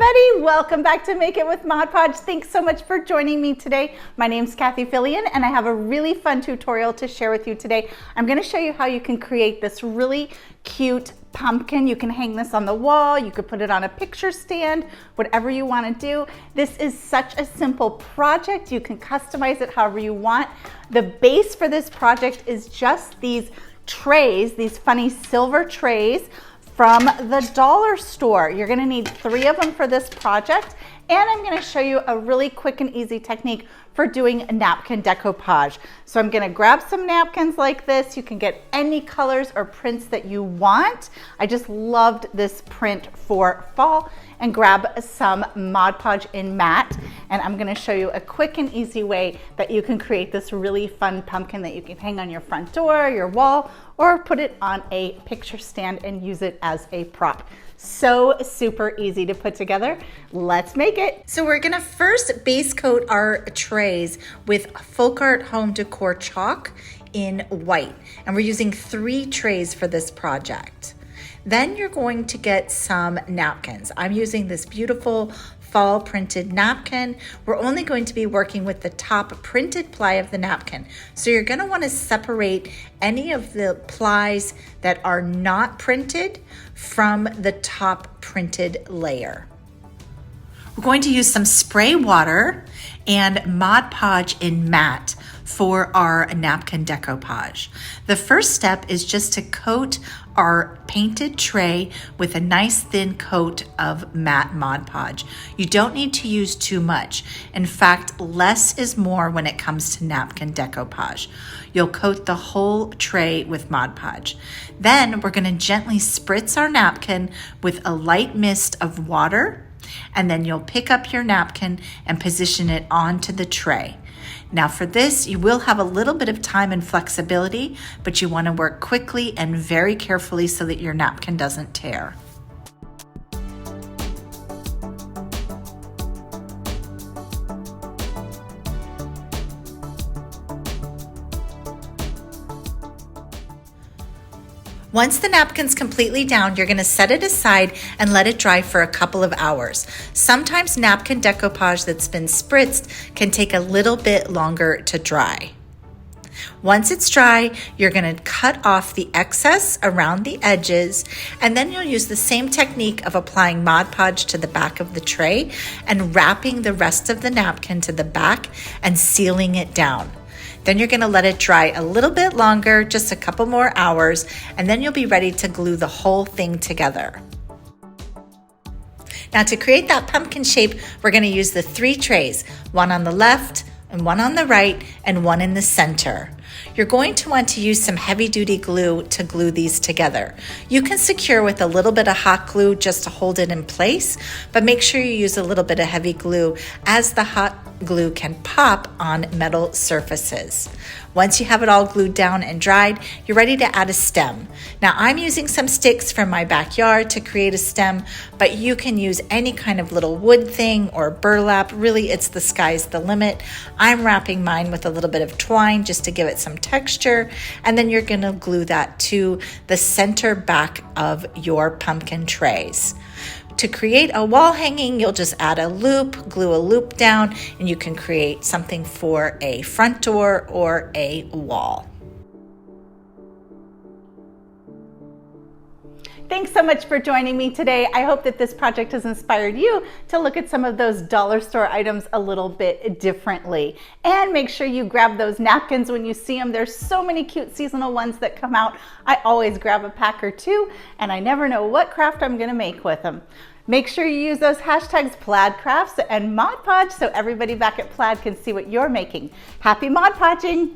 everybody, welcome back to Make It with Mod Podge. Thanks so much for joining me today. My name's Cathie and I have a really fun tutorial to share with you today. I'm going to show you how you can create this really cute pumpkin. You can hang this on the wall, you could put it on a picture stand, whatever you want to do. This is such a simple project. You can customize it however you want. The base for this project is just these trays, these funny silver trays from the dollar store. You're gonna need 3 of them for this project, and I'm gonna show you a really quick and easy technique for doing a napkin decoupage. So I'm gonna grab some napkins like this. You can get any colors or prints that you want. I just loved this print for fall, and grab some Mod Podge in matte. And I'm gonna show you a quick and easy way that you can create this really fun pumpkin that you can hang on your front door, your wall, or put it on a picture stand and use it as a prop. So super easy to put together. Let's make it. So we're gonna first base coat our trays with Folk Art Home Decor chalk in white. And we're using 3 trays for this project. Then you're going to get some napkins. I'm using this beautiful fall printed napkin. We're only going to be working with the top printed ply of the napkin. So you're gonna wanna separate any of the plies that are not printed from the top printed layer. We're going to use some spray water and Mod Podge in matte for our napkin decoupage. The first step is just to coat our painted tray with a nice thin coat of matte Mod Podge. You don't need to use too much. In fact, less is more when it comes to napkin decoupage. You'll coat the whole tray with Mod Podge. Then we're gonna gently spritz our napkin with a light mist of water, and then you'll pick up your napkin and position it onto the tray. Now for this, you will have a little bit of time and flexibility, but you want to work quickly and very carefully so that your napkin doesn't tear. Once the napkin's completely down, you're gonna set it aside and let it dry for a couple of hours. Sometimes napkin decoupage that's been spritzed can take a little bit longer to dry. Once it's dry, you're gonna cut off the excess around the edges, and then you'll use the same technique of applying Mod Podge to the back of the tray and wrapping the rest of the napkin to the back and sealing it down. Then you're gonna let it dry a little bit longer, just a couple more hours, and then you'll be ready to glue the whole thing together. Now to create that pumpkin shape, we're gonna use the 3 trays, one on the left, and one on the right, and one in the center. You're going to want to use some heavy-duty glue to glue these together. You can secure with a little bit of hot glue just to hold it in place, but make sure you use a little bit of heavy glue as the hot glue can pop on metal surfaces. Once you have it all glued down and dried, you're ready to add a stem. Now I'm using some sticks from my backyard to create a stem, but you can use any kind of little wood thing or burlap. Really, it's the sky's the limit. I'm wrapping mine with a little bit of twine just to give it some texture, and then you're gonna glue that to the center back of your pumpkin trays. To create a wall hanging, you'll just add a loop, glue a loop down, and you can create something for a front door or a wall. Thanks so much for joining me today. I hope that this project has inspired you to look at some of those dollar store items a little bit differently. And make sure you grab those napkins when you see them. There's so many cute seasonal ones that come out. I always grab a pack or 2, and I never know what craft I'm gonna make with them. Make sure you use those hashtags PlaidCrafts and Mod Podge so everybody back at Plaid can see what you're making. Happy Mod Podging!